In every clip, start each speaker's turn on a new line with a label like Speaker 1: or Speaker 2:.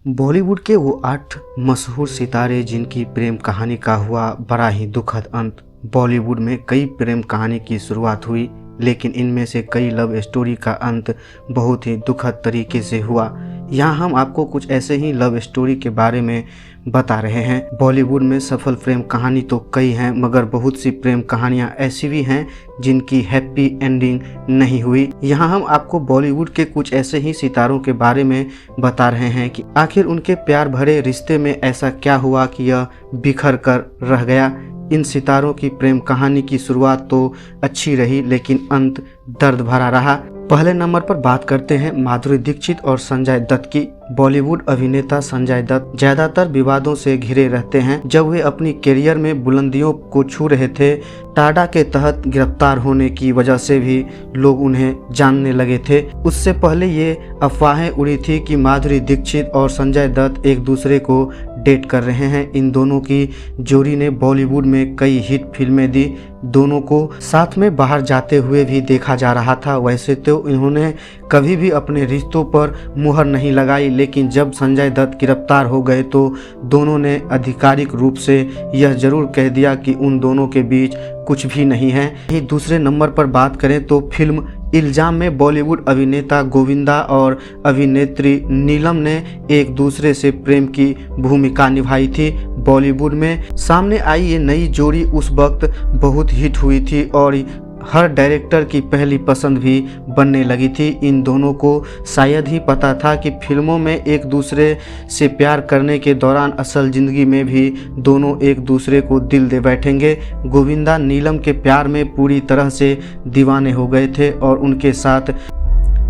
Speaker 1: बॉलीवुड के वो 8 मशहूर सितारे जिनकी प्रेम कहानी का हुआ बड़ा ही दुखद अंत। बॉलीवुड में कई प्रेम कहानी की शुरुआत हुई, लेकिन इनमें से कई लव स्टोरी का अंत बहुत ही दुखद तरीके से हुआ। यहाँ हम आपको कुछ ऐसे ही लव स्टोरी के बारे में बता रहे हैं। बॉलीवुड में सफल प्रेम कहानी तो कई हैं, मगर बहुत सी प्रेम कहानियाँ ऐसी भी हैं जिनकी हैप्पी एंडिंग नहीं हुई। यहाँ हम आपको बॉलीवुड के कुछ ऐसे ही सितारों के बारे में बता रहे हैं कि आखिर उनके प्यार भरे रिश्ते में ऐसा क्या हुआ कि यह बिखर कर रह गया। इन सितारों की प्रेम कहानी की शुरुआत तो अच्छी रही, लेकिन अंत दर्द भरा रहा। पहले नंबर पर बात करते हैं माधुरी दीक्षित और संजय दत्त की। बॉलीवुड अभिनेता संजय दत्त ज्यादातर विवादों से घिरे रहते हैं। जब वे अपनी करियर में बुलंदियों को छू रहे थे, टाडा के तहत गिरफ्तार होने की वजह से भी लोग उन्हें जानने लगे थे। उससे पहले ये अफवाहें उड़ी थी कि माधुरी दीक्षित और संजय दत्त एक दूसरे को डेट कर रहे हैं। इन दोनों की जोड़ी ने बॉलीवुड में कई हिट फिल्में दी। दोनों को साथ में बाहर जाते हुए भी देखा जा रहा था। वैसे तो इन्होंने कभी भी अपने रिश्तों पर मुहर नहीं लगाई, लेकिन जब संजय दत्त गिरफ्तार हो गए तो दोनों ने आधिकारिक रूप से यह जरूर कह दिया कि उन दोनों के बीच कुछ भी नहीं है। ही दूसरे नंबर पर बात करें तो फिल्म इल्जाम में बॉलीवुड अभिनेता गोविंदा और अभिनेत्री नीलम ने एक दूसरे से प्रेम की भूमिका निभाई थी। बॉलीवुड में सामने आई ये नई जोड़ी उस वक्त बहुत हिट हुई थी और हर डायरेक्टर की पहली पसंद भी बनने लगी थी। इन दोनों को शायद ही पता था कि फिल्मों में एक दूसरे से प्यार करने के दौरान असल ज़िंदगी में भी दोनों एक दूसरे को दिल दे बैठेंगे। गोविंदा नीलम के प्यार में पूरी तरह से दीवाने हो गए थे और उनके साथ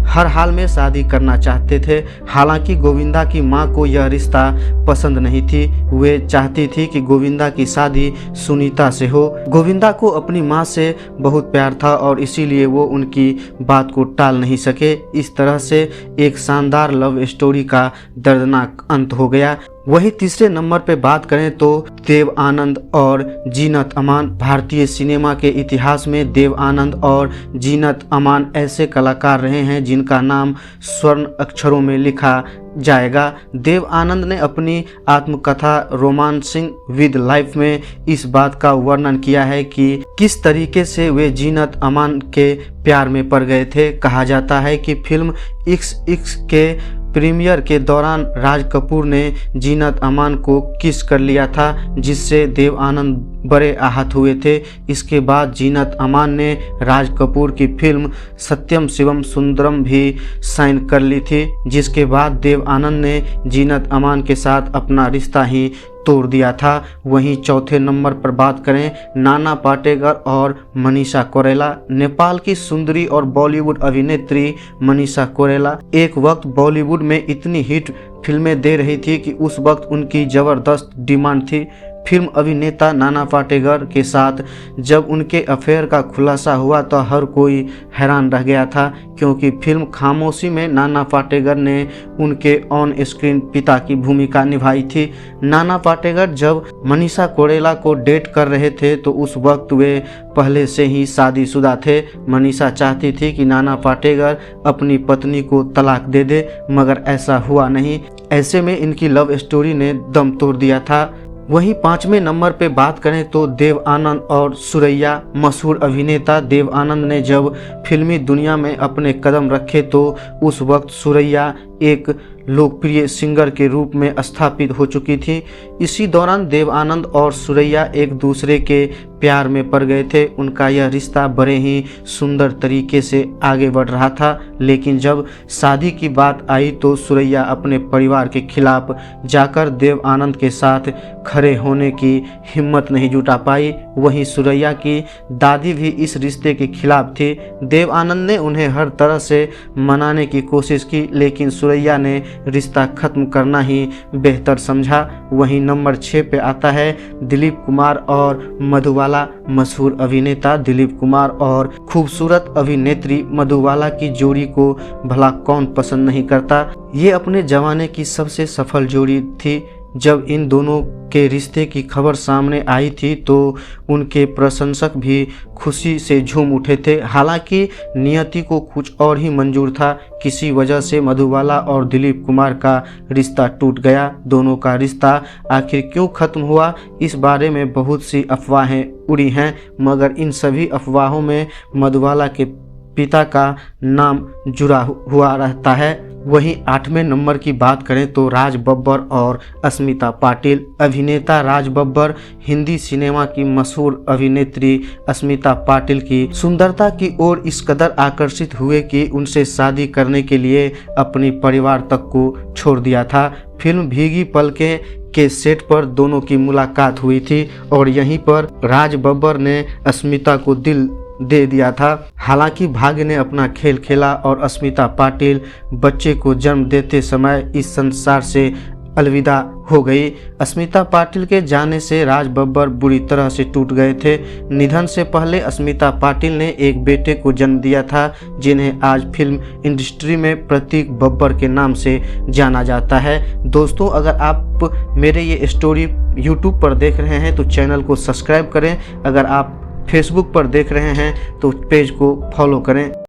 Speaker 1: हर हाल में शादी करना चाहते थे। हालांकि गोविंदा की मां को यह रिश्ता पसंद नहीं थी। वे चाहती थी कि गोविंदा की शादी सुनीता से हो। गोविंदा को अपनी मां से बहुत प्यार था और इसीलिए वो उनकी बात को टाल नहीं सके। इस तरह से एक शानदार लव स्टोरी का दर्दनाक अंत हो गया। वहीं तीसरे नंबर पे बात करें तो देव आनंद और जीनत अमान। भारतीय सिनेमा के इतिहास में देव आनंद और जीनत अमान ऐसे कलाकार रहे हैं जिनका नाम स्वर्ण अक्षरों में लिखा जाएगा। देव आनंद ने अपनी आत्मकथा रोमांसिंग विद लाइफ में इस बात का वर्णन किया है कि किस तरीके से वे जीनत अमान के प्यार में पड़ गए थे। कहा जाता है कि फिल्म इक्स के प्रीमियर के दौरान राज कपूर ने जीनत अमान को किस कर लिया था, जिससे देव आनंद बड़े आहत हुए थे। इसके बाद जीनत अमान ने राज कपूर की फिल्म सत्यम शिवम सुंदरम भी साइन कर ली थी, जिसके बाद देव आनंद ने जीनत अमान के साथ अपना रिश्ता ही तोड़ दिया था। वहीं चौथे नंबर पर बात करें नाना पाटेकर और मनीषा कोइराला। नेपाल की सुंदरी और बॉलीवुड अभिनेत्री मनीषा कोइराला एक वक्त बॉलीवुड में इतनी हिट फिल्में दे रही थी कि उस वक्त उनकी ज़बरदस्त डिमांड थी। फिल्म अभिनेता नाना पाटेकर के साथ जब उनके अफेयर का खुलासा हुआ तो हर कोई हैरान रह गया था, क्योंकि फिल्म खामोशी में नाना पाटेकर ने उनके ऑन स्क्रीन पिता की भूमिका निभाई थी। नाना पाटेकर जब मनीषा कोइराला को डेट कर रहे थे तो उस वक्त वे पहले से ही शादीशुदा थे। मनीषा चाहती थी कि नाना पाटेकर अपनी पत्नी को तलाक दे दे, मगर ऐसा हुआ नहीं। ऐसे में इनकी लव स्टोरी ने दम तोड़ दिया था। वहीं पांचवें नंबर पे बात करें तो देव आनंद और सुरैया। मशहूर अभिनेता देव आनंद ने जब फिल्मी दुनिया में अपने कदम रखे तो उस वक्त सुरैया एक लोकप्रिय सिंगर के रूप में स्थापित हो चुकी थी। इसी दौरान देव आनंद और सुरैया एक दूसरे के प्यार में पड़ गए थे। उनका यह रिश्ता बड़े ही सुंदर तरीके से आगे बढ़ रहा था, लेकिन जब शादी की बात आई तो सुरैया अपने परिवार के खिलाफ जाकर देव आनंद के साथ खड़े होने की हिम्मत नहीं जुटा पाई। वहीं सुरैया की दादी भी इस रिश्ते के खिलाफ थी। देव आनंद ने उन्हें हर तरह से मनाने की कोशिश की, लेकिन सुरैया ने रिश्ता खत्म करना ही बेहतर समझा। वहीं नंबर 6 पे आता है दिलीप कुमार और मधुबाला। मशहूर अभिनेता दिलीप कुमार और खूबसूरत अभिनेत्री मधुबाला की जोड़ी को भला कौन पसंद नहीं करता। ये अपने जमाने की सबसे सफल जोड़ी थी, जब इन दोनों के रिश्ते की खबर सामने आई थी तो उनके प्रशंसक भी खुशी से झूम उठे थे। हालांकि नियति को कुछ और ही मंजूर था। किसी वजह से मधुबाला और दिलीप कुमार का रिश्ता टूट गया। दोनों का रिश्ता आखिर क्यों खत्म हुआ, इस बारे में बहुत सी अफवाहें उड़ी हैं, मगर इन सभी अफवाहों में मधुबाला के पिता का नाम जुड़ा हुआ रहता है। वहीं 8वें नंबर की बात करें तो राज बब्बर और अस्मिता पाटिल। अभिनेता राज बब्बर हिंदी सिनेमा की मशहूर अभिनेत्री अस्मिता पाटिल की सुंदरता की ओर इस कदर आकर्षित हुए कि उनसे शादी करने के लिए अपने परिवार तक को छोड़ दिया था। फिल्म भीगी पलकें के सेट पर दोनों की मुलाकात हुई थी और यहीं पर राज बब्बर ने अस्मिता को दिल दे दिया था। हालांकि भाग्य ने अपना खेल खेला और अस्मिता पाटिल बच्चे को जन्म देते समय इस संसार से अलविदा हो गई। अस्मिता पाटिल के जाने से राज बब्बर बुरी तरह से टूट गए थे। निधन से पहले अस्मिता पाटिल ने एक बेटे को जन्म दिया था, जिन्हें आज फिल्म इंडस्ट्री में प्रतीक बब्बर के नाम से जाना जाता है। दोस्तों, अगर आप मेरे ये स्टोरी यूट्यूब पर देख रहे हैं तो चैनल को सब्सक्राइब करें। अगर आप फेसबुक पर देख रहे हैं तो पेज को फॉलो करें।